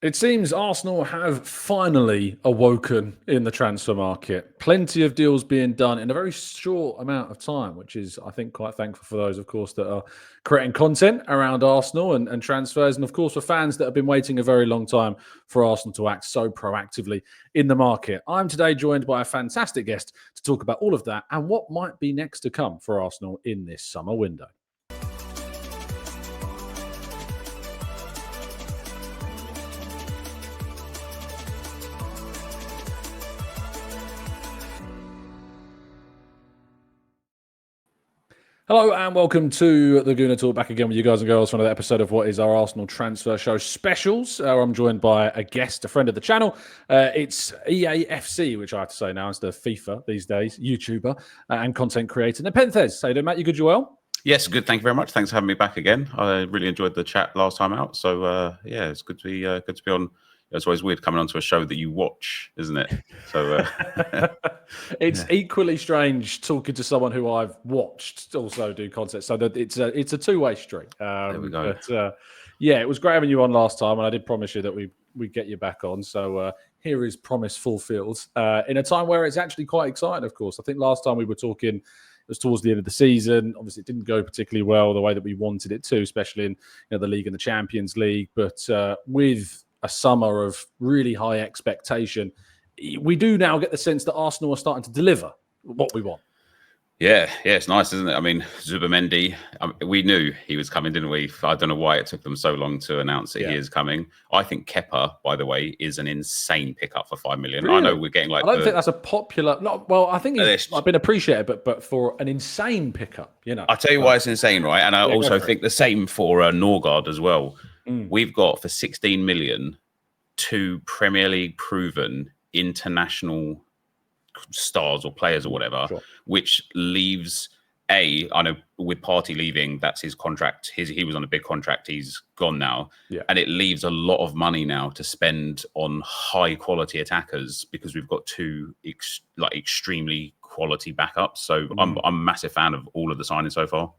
It seems Arsenal have finally awoken in the transfer market. Plenty of deals being done in a very short amount of time, which is, I think, quite thankful for those, of course, that are creating content around Arsenal and transfers. And, of course, for fans that have been waiting a very long time for Arsenal to act so proactively in the market. I'm today joined by a fantastic guest to talk about all of that and what might be next to come for Arsenal in this summer window. Hello and welcome to the Gooner Talk, back again with you guys and girls for another episode of what is our Arsenal Transfer Show specials. I'm joined by a guest, a friend of the channel. It's EAFC, which I have to say now instead of FIFA these days, YouTuber and content creator. NepentheZ, how you doing, Matt? You good, you well? Yes, good. Thank you very much. Thanks for having me back again. I really enjoyed the chat last time out. So yeah, it's good to be on. It's always weird coming onto a show that you watch, isn't it? So it's equally strange talking to someone who I've watched also do content. So that it's a two-way street. There we go. But yeah, it was great having you on last time, and I did promise you that we'd get you back on. So here is promise fulfilled in a time where it's actually quite exciting. Of course, I think last time we were talking. It was towards the end of the season. Obviously, it didn't go particularly well the way that we wanted it to, especially in the league and the Champions League. But with a summer of really high expectation, we do now get the sense that Arsenal are starting to deliver what we want. Yeah, it's nice, isn't it? I mean, Zubimendi, we knew he was coming, didn't we? I don't know why it took them so long to announce that he is coming. I think Kepa, by the way, is an insane pickup for 5 million. Really? I know we're getting like. I don't think that's a popular. Well, I think he's been appreciated, but for an insane pickup, I'll tell you why it's insane, right? And I also think the same for Norgard as well. We've got for 16 million 2 Premier League proven international stars or players or whatever, which leaves I know with Partey leaving, that's his contract. He was on a big contract. He's gone now. Yeah. And it leaves a lot of money now to spend on high quality attackers because we've got 2 extremely quality backups. So I'm a massive fan of all of the signings so far.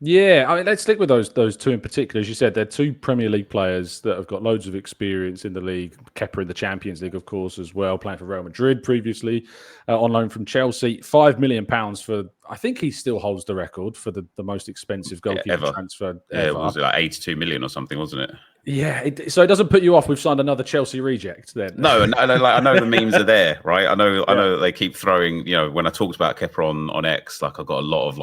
Yeah, I mean, let's stick with those 2 in particular. As you said, they're 2 Premier League players that have got loads of experience in the league. Kepa in the Champions League, of course, as well, playing for Real Madrid previously, on loan from Chelsea. £5 million for, I think he still holds the record for the most expensive goalkeeper transfer ever. Yeah, it was like 82 million or something, wasn't it? Yeah, so it doesn't put you off. We've signed another Chelsea reject then. No, I know the memes are there, right? I know that they keep throwing. When I talked about Kepa on X, like I got a lot of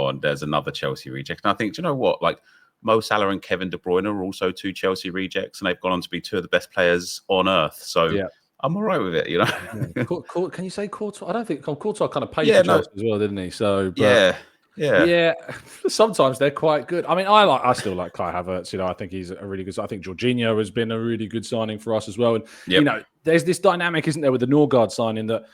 and there's another Chelsea reject. And I think, do you know what? Like Mo Salah and Kevin De Bruyne are also 2 Chelsea rejects, and they've gone on to be 2 of the best players on earth. So I'm all right with it, Yeah. Can you say Courtois? I don't think Courtois kind of paid for Chelsea as well, didn't he? So Yeah. Sometimes they're quite good. I mean, I still like Kai Havertz. I think he's a really good. I think Jorginho has been a really good signing for us as well. And there's this dynamic, isn't there, with the Norgard signing that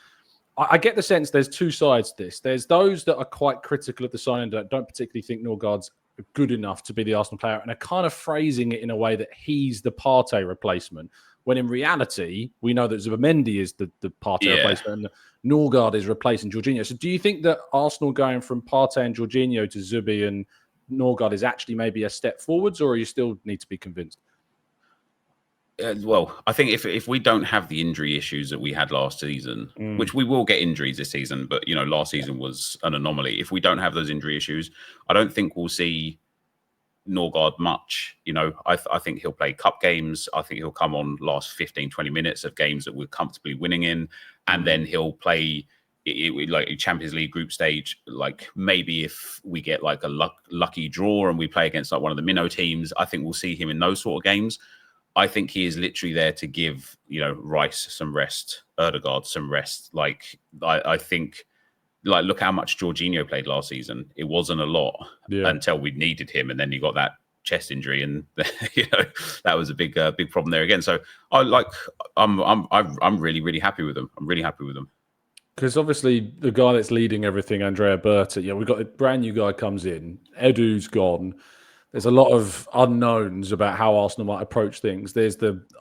I get the sense there's 2 sides to this. There's those that are quite critical of the signing that don't particularly think Norgard's good enough to be the Arsenal player, and are kind of phrasing it in a way that he's the Partey replacement. When in reality, we know that Zubimendi is the Partey replacement and Norgard is replacing Jorginho. So do you think that Arsenal going from Partey and Jorginho to Zubi and Norgard is actually maybe a step forwards, or you still need to be convinced? Well, I think if we don't have the injury issues that we had last season, which we will get injuries this season, but last season was an anomaly. If we don't have those injury issues, I don't think we'll see Norgard much. I think he'll play cup games. I think he'll come on last 15, 20 minutes of games that we're comfortably winning in. And then he'll play like a Champions League group stage. Like maybe if we get like a lucky draw and we play against like one of the minnow teams, I think we'll see him in those sort of games. I think he is literally there to give, Rice some rest, Ødegaard some rest. Like I think, look how much Jorginho played last season. It wasn't a lot until we needed him, and then you got that chest injury, and that was a big problem there again. So I'm really, really happy with him. I'm really happy with him. Because obviously the guy that's leading everything, Andrea Berta, we've got a brand new guy comes in. Edu's gone. There's a lot of unknowns about how Arsenal might approach things.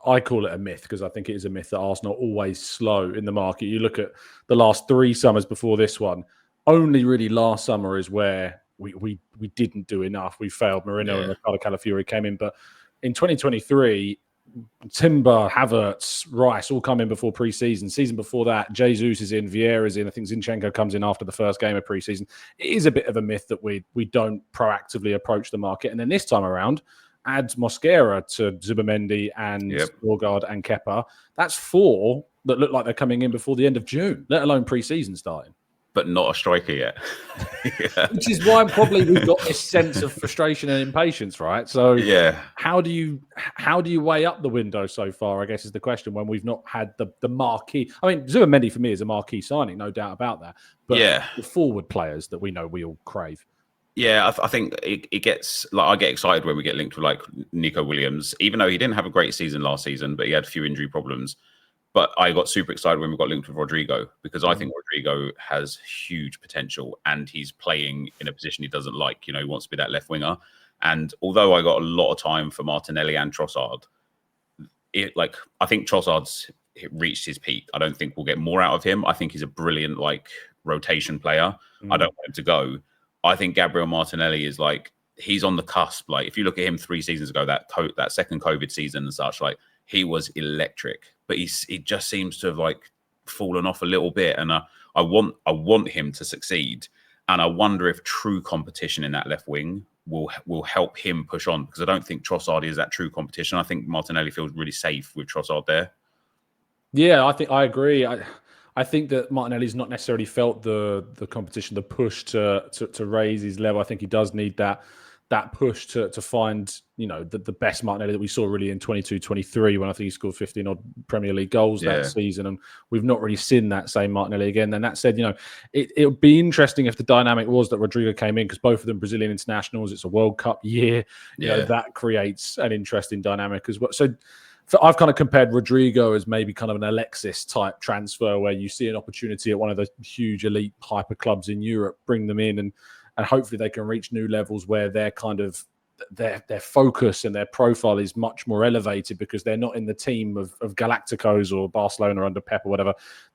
I call it a myth because I think it is a myth that Arsenal are always slow in the market. You look at the last 3 summers before this one, only really last summer is where we didn't do enough. We failed. Marino and Ricardo Calafiori came in. But in 2023, Timber, Havertz, Rice all come in before pre-season. Season before that, Jesus is in, Vieira's in. I think Zinchenko comes in after the first game of pre-season. It is a bit of a myth that we don't proactively approach the market. And then this time around, add Mosquera to Zubimendi and Norgard and Kepa. That's 4 that look like they're coming in before the end of June, let alone pre-season starting. But not a striker yet. Which is why probably we've got this sense of frustration and impatience, right? So how do you weigh up the window so far, I guess, is the question, when we've not had the marquee. I mean, Zubimendi for me is a marquee signing, no doubt about that. But the forward players that we know we all crave. Yeah, I think it gets, like, I get excited when we get linked with like Nico Williams, even though he didn't have a great season last season, but he had a few injury problems. But I got super excited when we got linked with Rodrigo, because I think Rodrigo has huge potential and he's playing in a position he doesn't like. He wants to be that left winger. And although I got a lot of time for Martinelli and Trossard, I think Trossard's reached his peak. I don't think we'll get more out of him. I think he's a brilliant rotation player. I don't want him to go. I think Gabriel Martinelli is he's on the cusp. If you look at him 3 seasons ago, that second COVID season and such, he was electric. But he just seems to have fallen off a little bit, and I want him to succeed. And I wonder if true competition in that left wing will help him push on, because I don't think Trossard is that true competition. I think Martinelli feels really safe with Trossard there. Yeah, I agree. I think that Martinelli's not necessarily felt the competition, the push to raise his level. I think he does need that push to find, the best Martinelli that we saw really in 22-23, when I think he scored 15 odd Premier League goals that season. And we've not really seen that same Martinelli again. And that said, it would be interesting if the dynamic was that Rodrigo came in, because both of them Brazilian internationals. It's a World Cup year. That creates an interesting dynamic as well. So I've kind of compared Rodrigo as maybe kind of an Alexis type transfer, where you see an opportunity at one of the huge elite hyper clubs in Europe, bring them in, and hopefully they can reach new levels where their kind of their focus and their profile is much more elevated, because they're not in the team of Galacticos or Barcelona under Pep or whatever.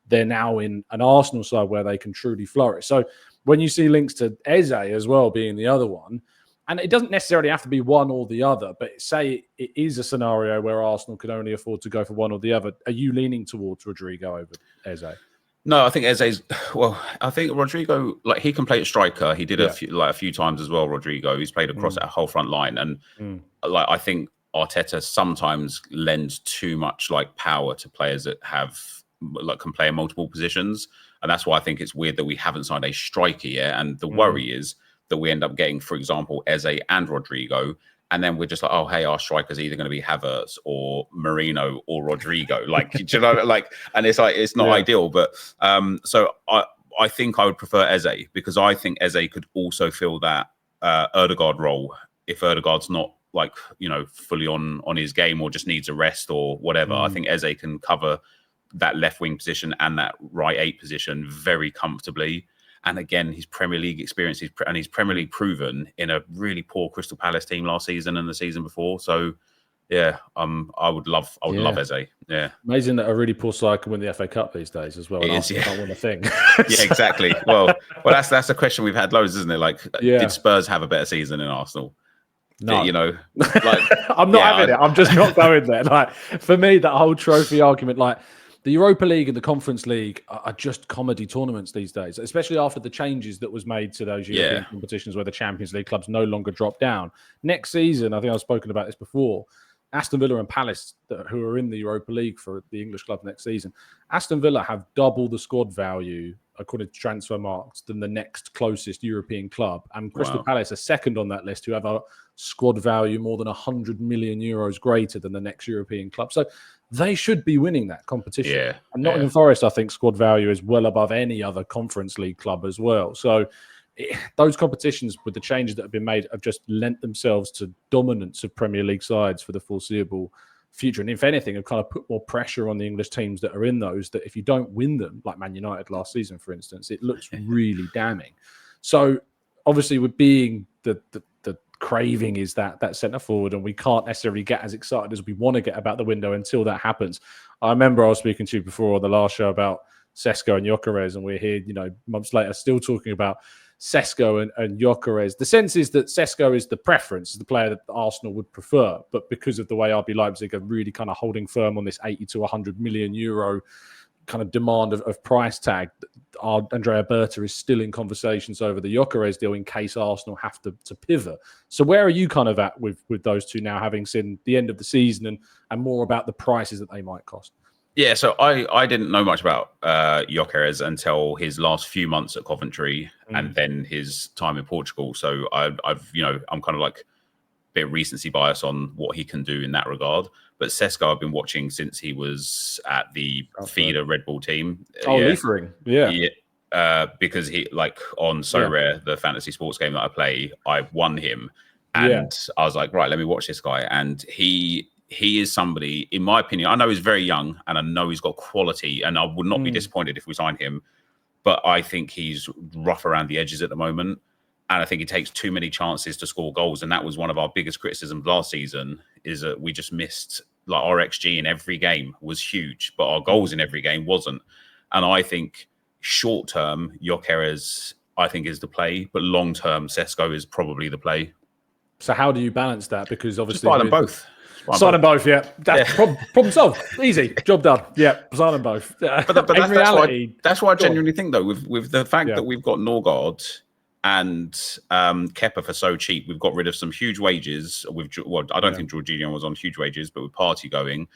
They're now in an Arsenal side where they can truly flourish. So when you see links to Eze as well being the other one, and it doesn't necessarily have to be one or the other, but say it is a scenario where Arsenal can only afford to go for one or the other, are you leaning towards Rodrigo over Eze? No, I think Eze's. Well, I think Rodrigo, he can play a striker. He did a few times as well. Rodrigo, he's played across that whole front line, and I think Arteta sometimes lends too much power to players that can play in multiple positions, and that's why I think it's weird that we haven't signed a striker yet. And the worry is that we end up getting, for example, Eze and Rodrigo. And then we're just oh, hey, our striker's either going to be Havertz or Marino or Rodrigo. And it's not ideal. But so I think I would prefer Eze, because I think Eze could also fill that Ødegaard role if Ødegaard's not fully on his game or just needs a rest or whatever. I think Eze can cover that left wing position and that right 8 position very comfortably. And again, his Premier League experience, and he's Premier League proven in a really poor Crystal Palace team last season and the season before. So, I would love Eze. Yeah, amazing that a really poor side can win the FA Cup these days as well. It is, can't win a thing. Yeah, exactly. Well, that's a question we've had loads, isn't it? Did Spurs have a better season than Arsenal? No, I'm not having it. I'm just not going there. For me, that whole trophy argument, the Europa League and the Conference League are just comedy tournaments these days, especially after the changes that was made to those European competitions where the Champions League clubs no longer drop down. Next season, I think I've spoken about this before, Aston Villa and Palace, who are in the Europa League for the English club next season, Aston Villa have double the squad value, according to transfer marks, than the next closest European club. And Crystal Palace are second on that list, who have a squad value more than 100 million euros greater than the next European club. So they should be winning that competition. Yeah, and Nottingham Forest, I think, squad value is well above any other Conference League club as well. So those competitions, with the changes that have been made, have just lent themselves to dominance of Premier League sides for the foreseeable future. And if anything, have kind of put more pressure on the English teams that are in those, that if you don't win them, like Man United last season, for instance, it looks really damning. So obviously, with being the craving is that centre forward, and we can't necessarily get as excited as we want to get about the window until that happens. I remember I was speaking to you before on the last show about Sesko and Gyökeres, and we're here, months later, still talking about Sesko and Gyökeres. The sense is that Sesko is the preference, is the player that Arsenal would prefer, but because of the way RB Leipzig are really kind of holding firm on this 80 to 100 million euro kind of demand of price tag, Andrea Berta is still in conversations over the Gyökeres deal in case Arsenal have to pivot. So where are you kind of at with those two now, having seen the end of the season and more about the prices that they might cost? Yeah, so I didn't know much about Gyökeres until his last few months at Coventry and then his time in Portugal. So I'm kind of like a bit of recency bias on what he can do in that regard. But Sesko, I've been watching since he was at the feeder Red Bull team. Leafering, because he on So Rare, the fantasy sports game that I play, I won him, and I was like, right, let me watch this guy, and he is somebody, in my opinion, I know he's very young, and I know he's got quality, and I would not be disappointed if we signed him, but I think he's rough around the edges at the moment. And I think he takes too many chances to score goals. And that was one of our biggest criticisms last season, is that we just missed, like, our XG in every game was huge, but our goals in every game wasn't. And I think short term, Gyökeres, I think, is the play, but long term, Sesko is probably the play. So how do you balance that? Because obviously, just buy them both. Sign them both, yeah. That's problem solved. Easy, job done. Yeah, sign them both. But that's why I genuinely think, though, with the fact that we've got Norgard and Kepa for so cheap, we've got rid of some huge wages. I don't think Jorginho was on huge wages, but with Partey going,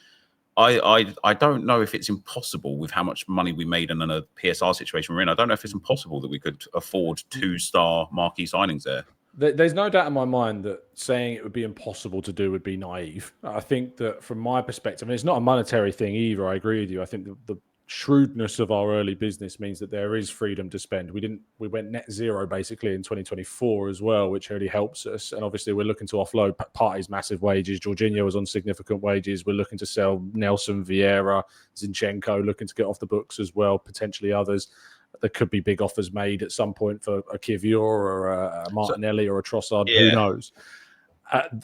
I don't know if it's impossible with how much money we made in a PSR situation we're in. I don't know if it's impossible that we could afford 2-star marquee signings there. There's no doubt in my mind that saying it would be impossible to do would be naive. I think that from my perspective, and it's not a monetary thing either, I agree with you. I think the shrewdness of our early business means that there is freedom to spend. We went net zero basically in 2024 as well, which really helps us. And obviously we're looking to offload Partey's massive wages. Jorginho was on significant wages. We're looking to sell Nelson, Vieira, Zinchenko, looking to get off the books as well, potentially others. There could be big offers made at some point for a Kivior or a Martinelli or a Trossard. Who knows?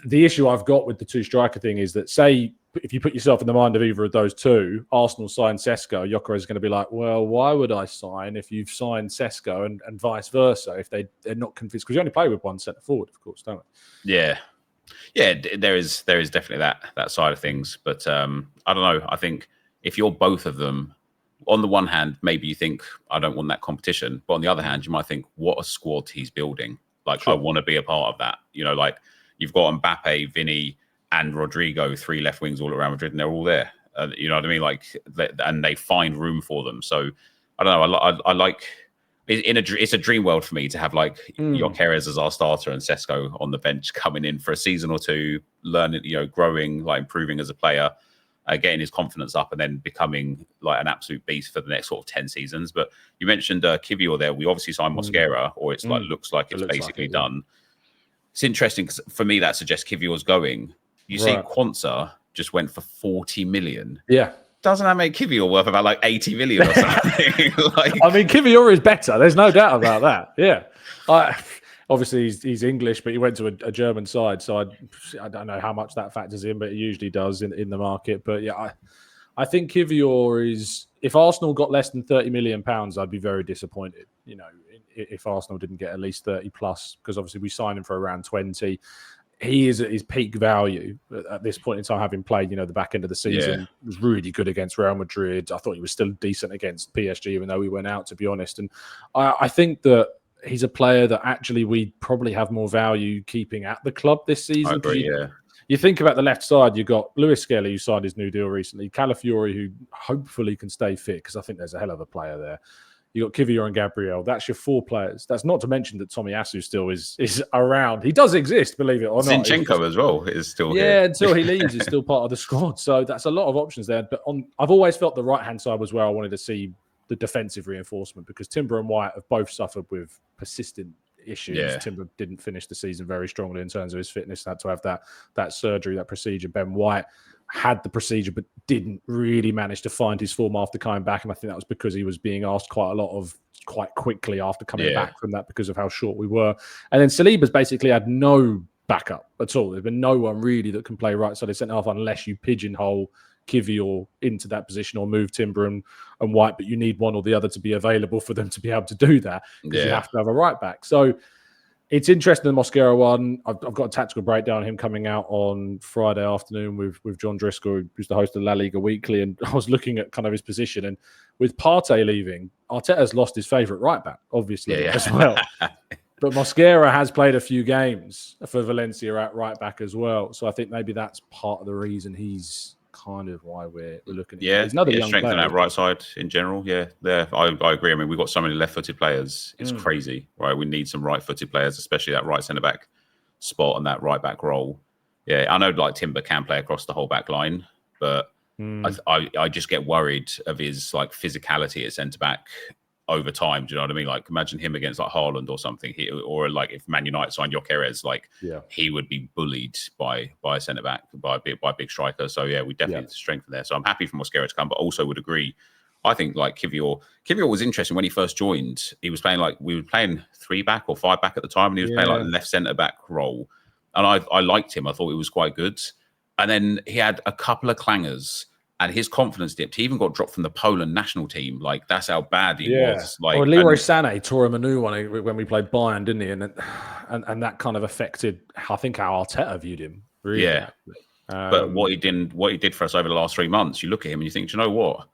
The issue I've got with the two striker thing is that, say, if you put yourself in the mind of either of those two, Arsenal sign Sesko, Gyökeres is going to be like, well, why would I sign if you've signed Sesko, and vice versa if they're not convinced? Because you only play with one centre forward, of course, don't we? Yeah, there is definitely that side of things. But I don't know. I think if you're both of them, on the one hand, maybe you think, I don't want that competition. But on the other hand, you might think, what a squad he's building. Like, I want to be a part of that. You know, like, you've got Mbappe, Vinny, and Rodrigo, 3 left wings all around Madrid, and they're all there. You know what I mean? Like, and they find room for them. So, I don't know. I like... It's a dream world for me to have, like, Gyökeres as our starter and Sesko on the bench coming in for a season or two, learning, growing, like, improving as a player. Getting his confidence up and then becoming like an absolute beast for the next sort of 10 seasons. But you mentioned Kivior there. We obviously signed Mosquera, or it's like looks like it's basically done. It's interesting because for me that suggests Kivior's going. You see, Quansah just went for 40 million. Yeah. Doesn't that make Kivior worth about like 80 million or something? I mean, Kivior is better. There's no doubt about that. Yeah. Obviously, he's English, but he went to a German side, so I don't know how much that factors in, but it usually does in the market. But yeah, I think Kivior is. If Arsenal got less than £30 million, I'd be very disappointed. If Arsenal didn't get at least 30 plus, because obviously we signed him for around 20. He is at his peak value at this point in time, having played, the back end of the season. Was really good against Real Madrid. I thought he was still decent against PSG, even though we went out, to be honest. And I think that he's a player that actually we probably have more value keeping at the club this season. I agree, You think about the left side, you've got Lewis Skelly, who signed his new deal recently, Calafiori, who hopefully can stay fit, because I think there's a hell of a player there. You got Kivior and Gabriel. That's your 4 players. That's not to mention that Tomiyasu still is around. He does exist, believe it or not. Zinchenko as well is still here. Yeah, until he leaves, he's still part of the squad. So that's a lot of options there. But I've always felt the right-hand side was where I wanted to see the defensive reinforcement, because Timber and White have both suffered with persistent issues. Yeah. Timber didn't finish the season very strongly in terms of his fitness, had to have that surgery, that procedure. Ben White had the procedure but didn't really manage to find his form after coming back, and I think that was because he was being asked quite quickly after coming back from that, because of how short we were. And then Saliba's basically had no backup at all. There's been no one really that can play right side of centre half unless you pigeonhole Kivior into that position or move Timber and White, but you need one or the other to be available for them to be able to do that, because you have to have a right back. So it's interesting, the Mosquera one. I've got a tactical breakdown of him coming out on Friday afternoon with John Driscoll, who's the host of La Liga Weekly, and I was looking at kind of his position. And with Partey leaving, Arteta's lost his favourite right back, obviously, as well. But Mosquera has played a few games for Valencia at right back as well. So I think maybe that's part of the reason he's kind of why we're looking at him. He's another young strengthen player. that right side in general. I agree. I mean, we've got so many left-footed players. It's crazy, right? We need some right-footed players, especially that right centre-back spot and that right-back role. Yeah, I know like Timber can play across the whole back line, but I just get worried of his like physicality at centre-back over time. Do you know what I mean? Like, imagine him against like Haaland or something, or like if Man United signed Gyökeres, like he would be bullied by a centre back, by a big striker. So yeah, we definitely strengthen there. So I'm happy for Mosquera to come, but also would agree. I think like Kivior was interesting when he first joined. He was playing we were playing 3-back or 5-back at the time, and he was playing like left centre back role. And I liked him. I thought he was quite good. And then he had a couple of clangers, and his confidence dipped. He even got dropped from the Poland national team. Like, that's how bad he was. Like, or Leroy Sané tore him a new one when we played Bayern, didn't he? And that kind of affected, I think, how Arteta viewed him. Really. Yeah. But what he did for us over the last 3 months, you look at him and you think, do you know what?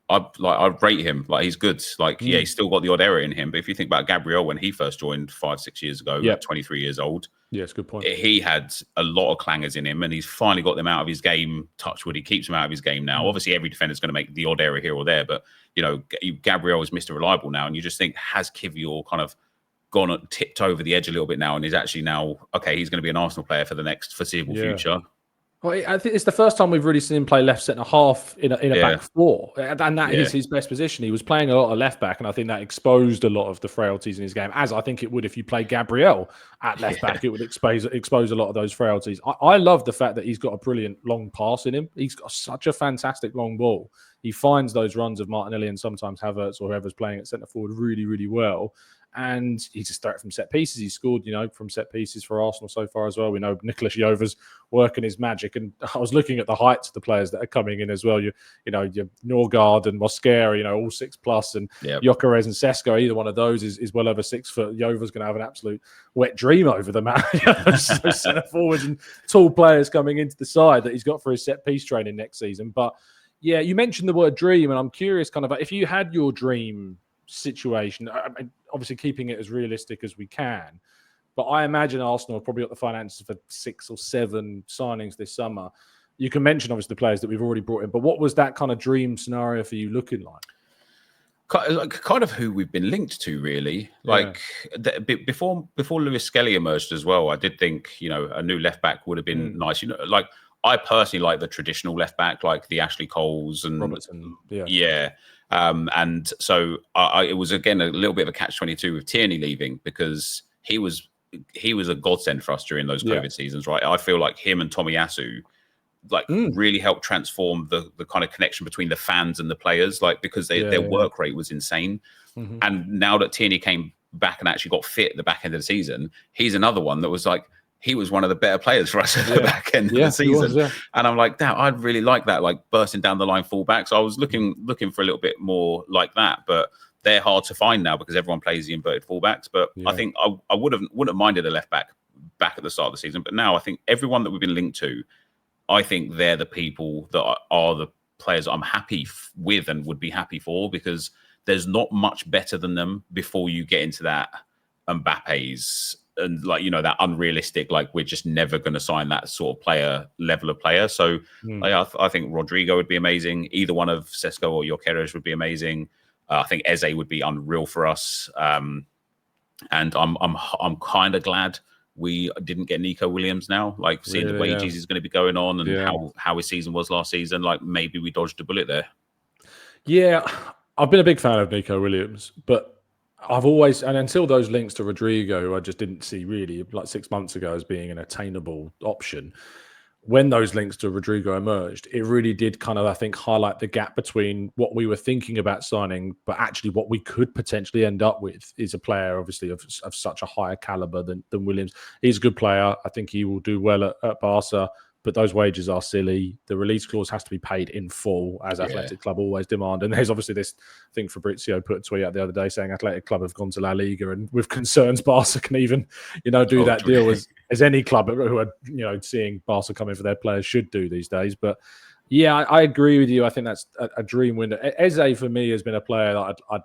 I rate him. Like, he's good. Like, he's still got the odd error in him. But if you think about Gabriel when he first joined 5-6 years ago, 23 years old. Yeah, it's a good point. He had a lot of clangers in him, and he's finally got them out of his game. Touchwood, he keeps them out of his game now. Obviously, every defender's going to make the odd error here or there, but you know, Gabriel is Mr. Reliable now, and you just think, has Kivior kind of tipped over the edge a little bit now, and is actually now he's going to be an Arsenal player for the next foreseeable future. Well, I think it's the first time we've really seen him play left centre half in a back four, and that is his best position. He was playing a lot of left back, and I think that exposed a lot of the frailties in his game, as I think it would if you play Gabriel at left back. It would expose a lot of those frailties. I love the fact that he's got a brilliant long pass in him. He's got such a fantastic long ball. He finds those runs of Martinelli and sometimes Havertz or whoever's playing at centre forward really, really well. And he's a threat from set pieces. He's scored, from set pieces for Arsenal so far as well. We know Nicolas Jover's working his magic. And I was looking at the heights of the players that are coming in as well. Your Norgard and Mosquera, all 6+, and Gyökeres and Sesko. Either one of those is well over 6 foot. Jover's going to have an absolute wet dream over the man. So centre forwards and tall players coming into the side that he's got for his set piece training next season. But yeah, you mentioned the word dream, and I'm curious, kind of, if you had your dream situation, obviously keeping it as realistic as we can, but I imagine Arsenal have probably got the finances for 6 or 7 signings this summer. You can mention obviously the players that we've already brought in, but what was that kind of dream scenario for you looking like? Kind of who we've been linked to, really. Before Lewis Skelly emerged as well, I did think a new left back would have been nice. I personally like the traditional left back, like the Ashley Coles and Robertson. And so it was again a little bit of a catch-22 with Tierney leaving, because he was a godsend for us during those COVID seasons, right? I feel like him and Tomiyasu really helped transform the kind of connection between the fans and the players, because their work rate was insane. Mm-hmm. And now that Tierney came back and actually got fit at the back end of the season, he's another one that was he was one of the better players for us at the back end of the season. And I'm like, damn, I'd really like that, bursting down the line fullback. So I was looking for a little bit more like that, but they're hard to find now because everyone plays the inverted fullbacks. But I think I wouldn't have minded a left back at the start of the season. But now I think everyone that we've been linked to, I think they're the people that are the players I'm happy with and would be happy for, because there's not much better than them before you get into that Mbappe's and that unrealistic, we're just never going to sign that sort of level of player. So I think Rodrigo would be amazing. Either one of Sesko or Gyökeres would be amazing. I think Eze would be unreal for us. And I'm kind of glad we didn't get Nico Williams now, seeing the wages is going to be going on and how his season was last season. Maybe we dodged a bullet there. Yeah, I've been a big fan of Nico Williams, but I've always, and until those links to Rodrigo, who I just didn't see really 6 months ago as being an attainable option. When those links to Rodrigo emerged, it really did kind of, I think, highlight the gap between what we were thinking about signing, but actually what we could potentially end up with is a player, obviously, of such a higher caliber than Williams. He's a good player. I think he will do well at Barca. but those wages are silly. The release clause has to be paid in full, as Athletic Club always demand. And there's obviously this thing Fabrizio put a tweet out the other day saying Athletic Club have gone to La Liga, and with concerns Barca can even, do that deal as any club who are, seeing Barca come in for their players should do these days. But yeah, I agree with you. I think that's a dream window. Eze for me has been a player that I've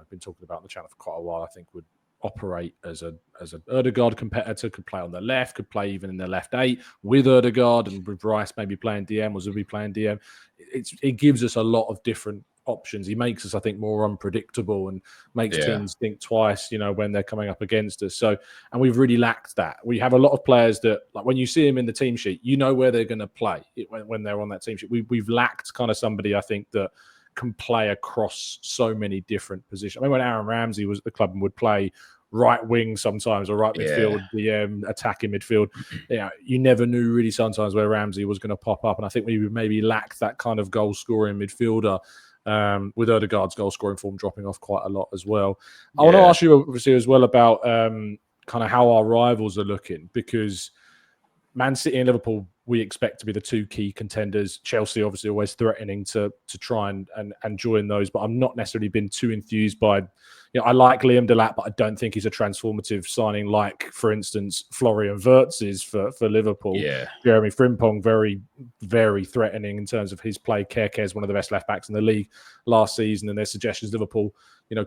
been talking about on the channel for quite a while. I think would operate as an Ødegaard competitor, could play on the left, could play even in the left 8 with Ødegaard and with Rice maybe playing DM or Zubi playing DM. It gives us a lot of different options. He makes us, I think, more unpredictable and makes teams think twice, when they're coming up against us. So, and we've really lacked that. We have a lot of players that, like when you see them in the team sheet, where they're going to play when they're on that team sheet. We've lacked kind of somebody, I think, that can play across so many different positions. I mean, when Aaron Ramsey was at the club and would play right wing sometimes or right midfield, DM, attacking midfield, you never knew really sometimes where Ramsey was going to pop up. And I think we maybe lacked that kind of goal scoring midfielder. With Ødegaard's goal scoring form dropping off quite a lot as well. I want to ask you obviously as well about kind of how our rivals are looking, because Man City and Liverpool we expect to be the 2 key contenders. Chelsea obviously always threatening to try and join those, but I'm not necessarily been too enthused by. I like Liam Delap, but I don't think he's a transformative signing like, for instance, Florian Wirtz is for Liverpool. Yeah. Jeremy Frimpong, very, very threatening in terms of his play. Gyökeres, one of the best left-backs in the league last season, and there's suggestions Liverpool,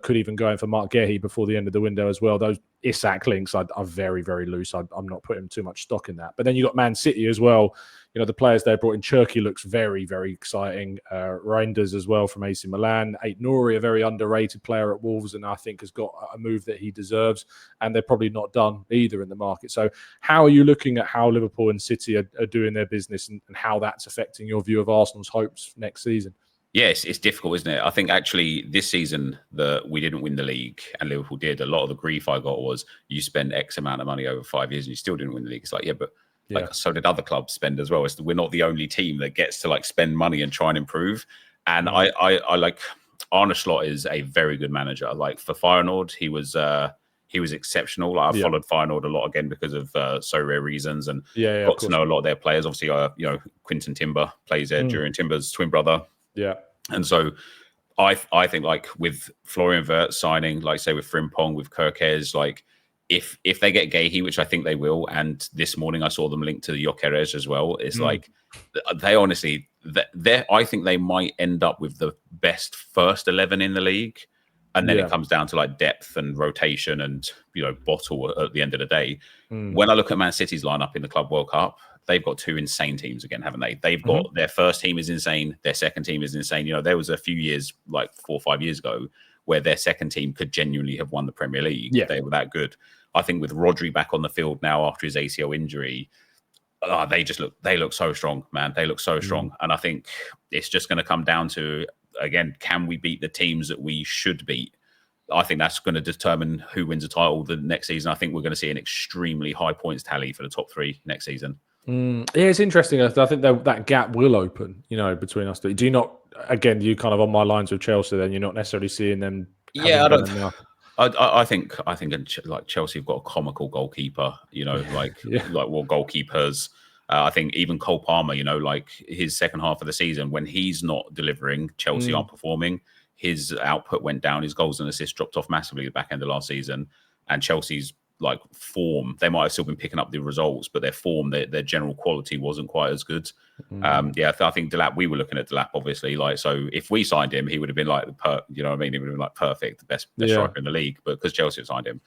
could even go in for Mark Guehi before the end of the window as well. Those Isak links are very, very loose. I'm not putting too much stock in that. But then you got Man City as well. The players they brought in. Cherki looks very, very exciting. Reinders as well from AC Milan. Ait Nouri, a very underrated player at Wolves, and I think has got a move that he deserves. And they're probably not done either in the market. So how are you looking at how Liverpool and City are doing their business and how that's affecting your view of Arsenal's hopes next season? Yes, it's difficult, isn't it? I think actually this season that we didn't win the league and Liverpool did, a lot of the grief I got was you spend X amount of money over 5 years and you still didn't win the league. It's like, so did other clubs spend as well. We're not the only team that gets to spend money and try and improve. And I like Arne Slot is a very good manager. Like for Feyenoord, he was exceptional. I followed Feyenoord a lot again because of so rare reasons and got to know a lot of their players. Obviously, Quinton Timber plays there during Timber's twin brother. Yeah. And so I think with Florian Wirtz signing, say with Frimpong, with Gyökeres, if they get Guehi, which I think they will, and this morning I saw them linked to the Gyökeres as well, it's they honestly, I think they might end up with the best first 11 in the league. And then it comes down to depth and rotation and, bottle at the end of the day. When I look at Man City's lineup in the Club World Cup, they've got 2 insane teams again, haven't they? They've got their first team is insane. Their second team is insane. There was a few years, 4 or 5 years ago, where their second team could genuinely have won the Premier League. Yeah. They were that good. I think with Rodri back on the field now after his ACL injury, they look so strong, man. They look so strong. And I think it's just going to come down to, again, can we beat the teams that we should beat? I think that's going to determine who wins the title the next season. I think we're going to see an extremely high points tally for the top 3 next season. Yeah, it's interesting. I think that gap will open, between us. Do you not, again, you kind of on my lines with Chelsea, then you're not necessarily seeing them. Yeah, I think Chelsea have got a comical goalkeeper, what goalkeepers. I think even Cole Palmer, his second half of the season, when he's not delivering, Chelsea aren't performing. His output went down. His goals and assists dropped off massively at the back end of last season. And Chelsea's form, they might have still been picking up the results, but their form, their general quality wasn't quite as good. I think Delap, we were looking at Delap, obviously. So if we signed him, he would have been He would have been perfect, the best striker in the league. But because Chelsea have signed him,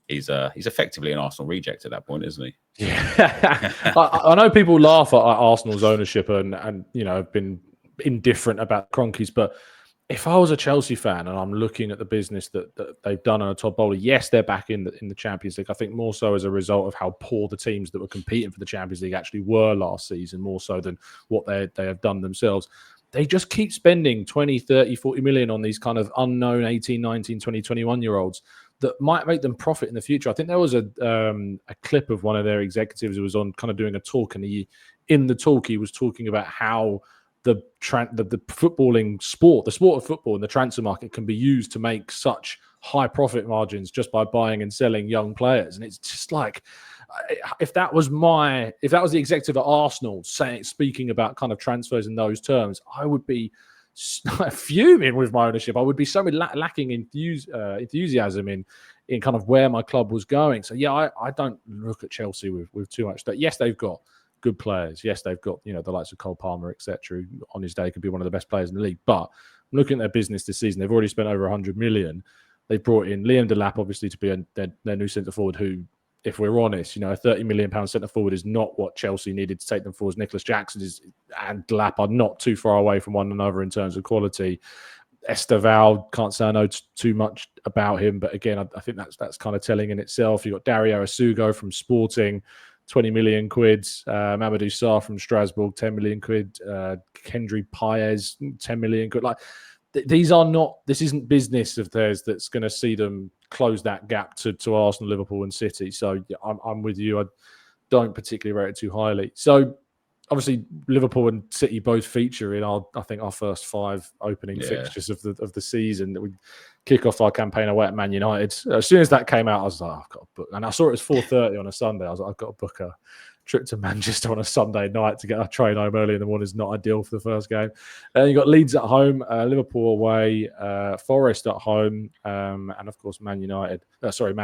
he's effectively an Arsenal reject at that point, isn't he? Yeah. I know people laugh at Arsenal's ownership and have been indifferent about Kroenkes, but if I was a Chelsea fan and I'm looking at the business that they've done on a top bowler, yes, they're back in the Champions League. I think more so as a result of how poor the teams that were competing for the Champions League actually were last season, more so than what they have done themselves. They just keep spending 20, 30, 40 million on these kind of unknown 18, 19, 20, 21-year-olds that might make them profit in the future. I think there was a clip of one of their executives who was on kind of doing a talk, and in the talk he was talking about how the footballing sport, the sport of football and the transfer market can be used to make such high profit margins just by buying and selling young players. And it's just if that was the executive at Arsenal speaking about kind of transfers in those terms, I would be fuming with my ownership. I would be so lacking enthusiasm in kind of where my club was going. So yeah, I don't look at Chelsea with too much. Yes, they've got good players. Yes, they've got the likes of Cole Palmer, etc. On his day could be one of the best players in the league. But looking at their business this season, they've already spent over 100 million. They brought in Liam Delap, obviously, to be their new centre forward. Who, if we're honest, a 30 million pound centre forward is not what Chelsea needed to take them forward. Nicholas Jackson and Delap are not too far away from one another in terms of quality. Esteval, can't say I know too much about him, but again, I think that's kind of telling in itself. You've got Dario Asugo from Sporting, 20 million quid. Mamadou Sarr from Strasbourg, 10 million quid. Kendry Paez, 10 million quid. Like, this isn't business of theirs that's going to see them close that gap to Arsenal, Liverpool, and City. So yeah, I'm with you. I don't particularly rate it too highly. So obviously, Liverpool and City both feature in our first 5 opening fixtures of the season. That we kick off our campaign away at Man United. As soon as that came out, I was like, I've got to book. And I saw it was 4:30 on a Sunday. I was like, I've got to book a trip to Manchester on a Sunday night to get a train home early in the morning is not ideal for the first game. You got Leeds at home, Liverpool away, Forest at home, and of course Man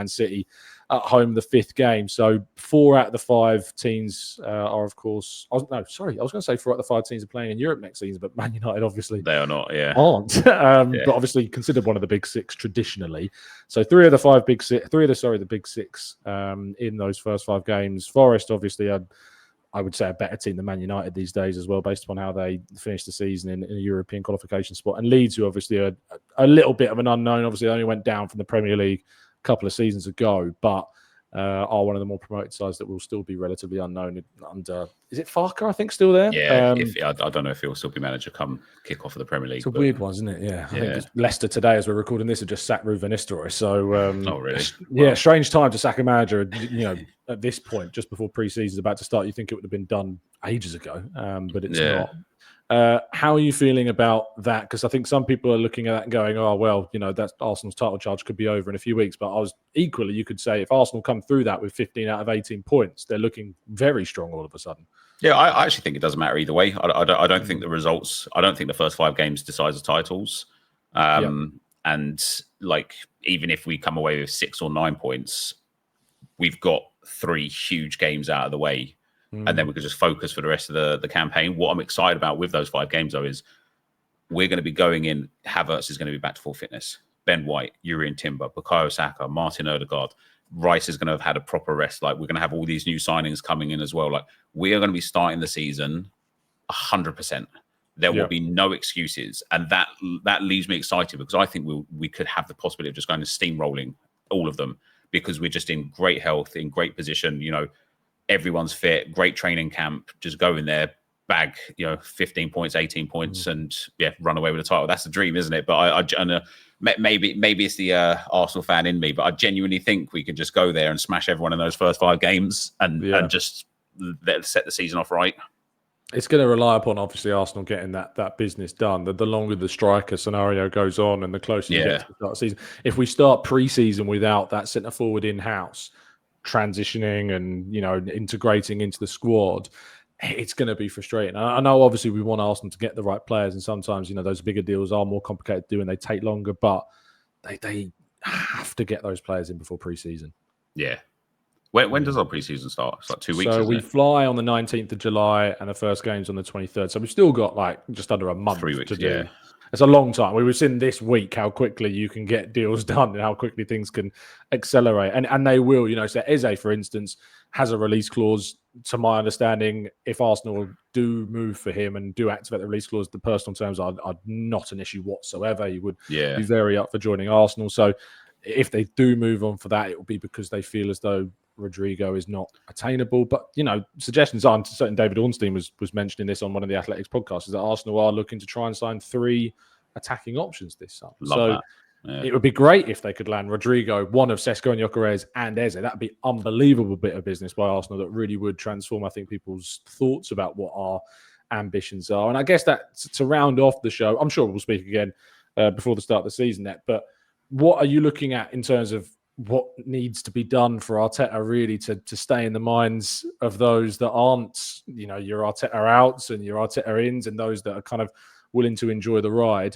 City at home, the 5th game. So 4 out of the 5 teams are, of course, I was going to say 4 out of the 5 teams are playing in Europe next season, but Man United obviously they are not, aren't. But obviously considered one of the big 6 traditionally. So 3 of the big 6 in those first 5 games. Forest obviously I would say a better team than Man United these days as well, based upon how they finished the season in a European qualification spot. And Leeds, who obviously are a little bit of an unknown, obviously they only went down from the Premier League a couple of seasons ago, but are one of the more promoted sides that will still be relatively unknown under. Is it Farker? I think still there. Yeah, I don't know if he'll still be manager come kick off of the Premier League. It's a weird one, isn't it? Yeah, I think it's Leicester today, as we're recording this, have just sacked Ruud van Nistelrooy. So, oh really? Yeah, strange time to sack a manager. At this point, just before pre-season is about to start, you think it would have been done ages ago, but it's not. How are you feeling about that? Because I think some people are looking at that and going, oh, well, that Arsenal's title charge could be over in a few weeks. But you could say if Arsenal come through that with 15 out of 18 points, they're looking very strong all of a sudden. Yeah, I actually think it doesn't matter either way. I don't think the results, I don't think the first 5 games decide the titles. And like, even if we come away with 6 or 9 points, we've got 3 huge games out of the way. And then we could just focus for the rest of the campaign. What I'm excited about with those 5 games, though, is we're going to be going in. Havertz is going to be back to full fitness. Ben White, Urian Timber, Bukayo Saka, Martin Odegaard. Rice is going to have had a proper rest. Like, we're going to have all these new signings coming in as well. Like, we are going to be starting the season 100%. There will be no excuses. And that leaves me excited, because I think we could have the possibility of just going to steamrolling all of them, because we're just in great health, in great position. Everyone's fit, great training camp, just go in there, bag, 15 points, 18 points, and run away with the title. That's the dream, isn't it? But maybe it's the Arsenal fan in me, but I genuinely think we could just go there and smash everyone in those first 5 games and just set the season off right. It's going to rely upon, obviously, Arsenal getting that business done. The longer the striker scenario goes on and the closer you get to the start of the season. If we start pre-season without that centre forward in-house, transitioning and integrating into the squad, it's going to be frustrating. I know obviously we want Arsenal to get the right players, and sometimes those bigger deals are more complicated to do and they take longer, but they have to get those players in before pre-season. When does our pre-season start? It's like 2 weeks. So we fly on the 19th of July and the first game's on the 23rd, so we've still got just under a month 3 weeks to do. It's a long time. We were seeing this week how quickly you can get deals done and how quickly things can accelerate. And they will, So Eze, for instance, has a release clause. To my understanding, if Arsenal do move for him and do activate the release clause, the personal terms are not an issue whatsoever. He would be very up for joining Arsenal. So if they do move on for that, it will be because they feel as though Rodrigo is not attainable. But, suggestions are, certain David Ornstein was mentioning this on one of the Athletics podcasts, is that Arsenal are looking to try and sign 3 attacking options this summer. So it would be great if they could land Rodrigo, one of Sesko and Gyökeres, and Eze. That would be unbelievable bit of business by Arsenal that really would transform, I think, people's thoughts about what our ambitions are. And I guess that to round off the show, I'm sure we'll speak again before the start of the season, but what are you looking at in terms of what needs to be done for Arteta really to stay in the minds of those that aren't, your Arteta outs and your Arteta ins and those that are kind of willing to enjoy the ride.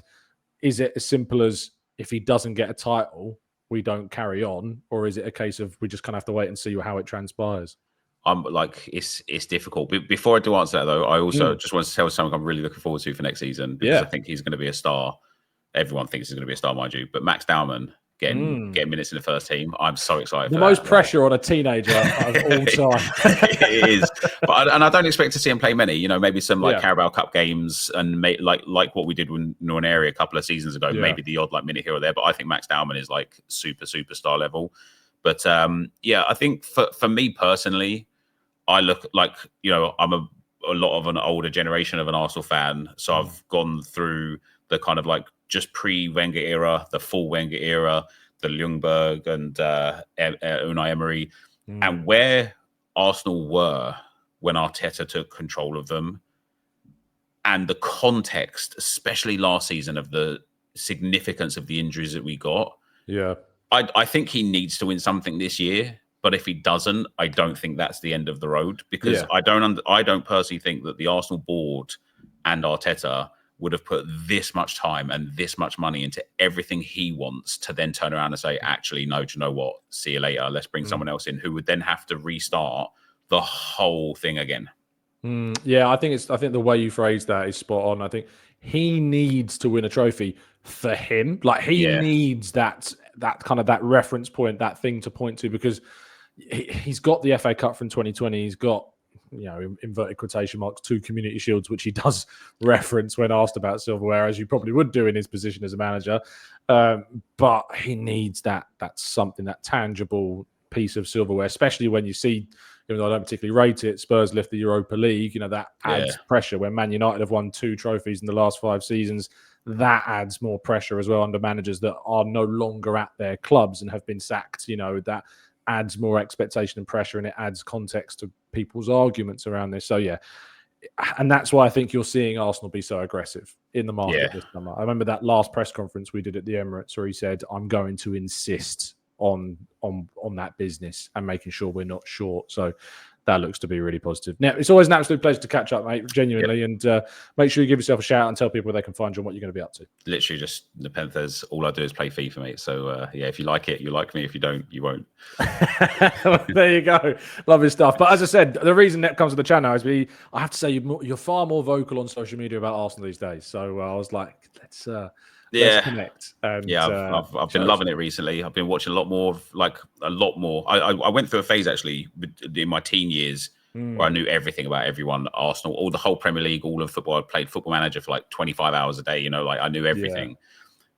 Is it as simple as if he doesn't get a title, we don't carry on? Or is it a case of we just kind of have to wait and see how it transpires? It's difficult. Before I do answer that, though, I also just want to tell something I'm really looking forward to for next season, because I think he's going to be a star. Everyone thinks he's going to be a star, mind you. But Max Dowman getting minutes in the first team, I'm so excited. The most pressure on a teenager of all time. It is, but I don't expect to see him play many. Maybe some Carabao Cup games, and like what we did with Nwaneri a couple of seasons ago. Yeah. Maybe the odd minute here or there. But I think Max Dowman is like superstar level. But I think for me personally, I look like, I'm a lot of an older generation of an Arsenal fan. So I've gone through the kind of like just pre-Wenger era, the full Wenger era, the Ljungberg and Unai Emery, and where Arsenal were when Arteta took control of them, and the context, especially last season, of the significance of the injuries that we got. Yeah. I think he needs to win something this year. But if he doesn't, I don't think that's the end of the road, because I don't personally think that the Arsenal board and Arteta would have put this much time and this much money into everything he wants to then turn around and say, actually, no, do you know what? See you later. Let's bring someone else in, who would then have to restart the whole thing again. Yeah, I think the way you phrase that is spot on. I think he needs to win a trophy for him. Like he needs that kind of that reference point, that thing to point to, because he's got the FA Cup from 2020. He's got, inverted quotation marks, 2 Community Shields, which he does reference when asked about silverware, as you probably would do in his position as a manager. But he needs that something, that tangible piece of silverware, especially when you see, even though I don't particularly rate it, Spurs lift the Europa League. That adds pressure. When Man United have won 2 trophies in the last 5 seasons, that adds more pressure as well under managers that are no longer at their clubs and have been sacked. That adds more expectation and pressure, and it adds context to people's arguments around this. So, and that's why I think you're seeing Arsenal be so aggressive in the market this summer. I remember that last press conference we did at the Emirates where he said, I'm going to insist on that business and making sure we're not short. So that looks to be really positive. Now, it's always an absolute pleasure to catch up, mate, genuinely. And make sure you give yourself a shout out and tell people where they can find you and what you're going to be up to. Literally just NepentheZ. All I do is play FIFA, mate. So, if you like it, you like me. If you don't, you won't. There you go. Lovely stuff. But as I said, the reason Nep comes to the channel is I have to say you're far more vocal on social media about Arsenal these days. So I was like, let's connect. And, I've been loving it recently. I've been watching a lot more. I went through a phase actually in my teen years where I knew everything about everyone, Arsenal, all the whole Premier League, all of football. I played Football Manager for like 25 hours a day. I knew everything.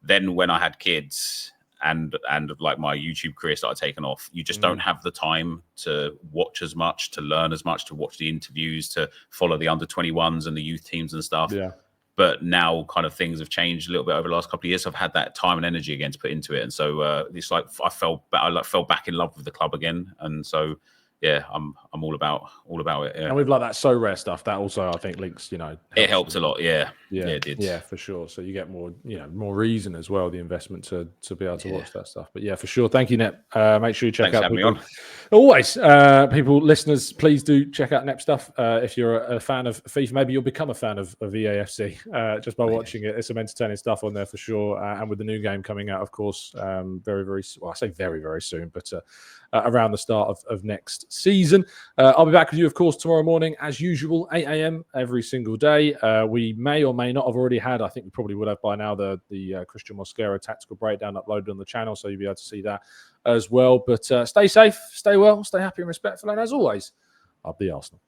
Then when I had kids and like my YouTube career started taking off, you just don't have the time to watch as much, to learn as much, to watch the interviews, to follow the under 21s and the youth teams and stuff. Yeah. But now kind of things have changed a little bit over the last couple of years. So I've had that time and energy again to put into it. And so it's like I fell back in love with the club again. And so, I'm all about it. Yeah. And with like that so rare stuff, that also I think links, it helps a lot. Yeah, it did. Yeah, for sure. So you get more, more reason as well, the investment to be able to watch that stuff. But for sure. Thank you, Nep. Make sure you check out people. Always, listeners, please do check out Nep stuff. If you're a fan of FIFA, maybe you'll become a fan of EAFC just by watching it. There's some entertaining stuff on there for sure. And with the new game coming out, of course, very, very, well, I say very, very soon, but around the start of next season. I'll be back with you, of course, tomorrow morning, as usual, 8 a.m. every single day. We may or may not have already had, I think we probably would have by now, the Christian Mosquera tactical breakdown uploaded on the channel, so you'll be able to see that as well. But stay safe, stay well, stay happy and respectful, and as always, up the Arsenal.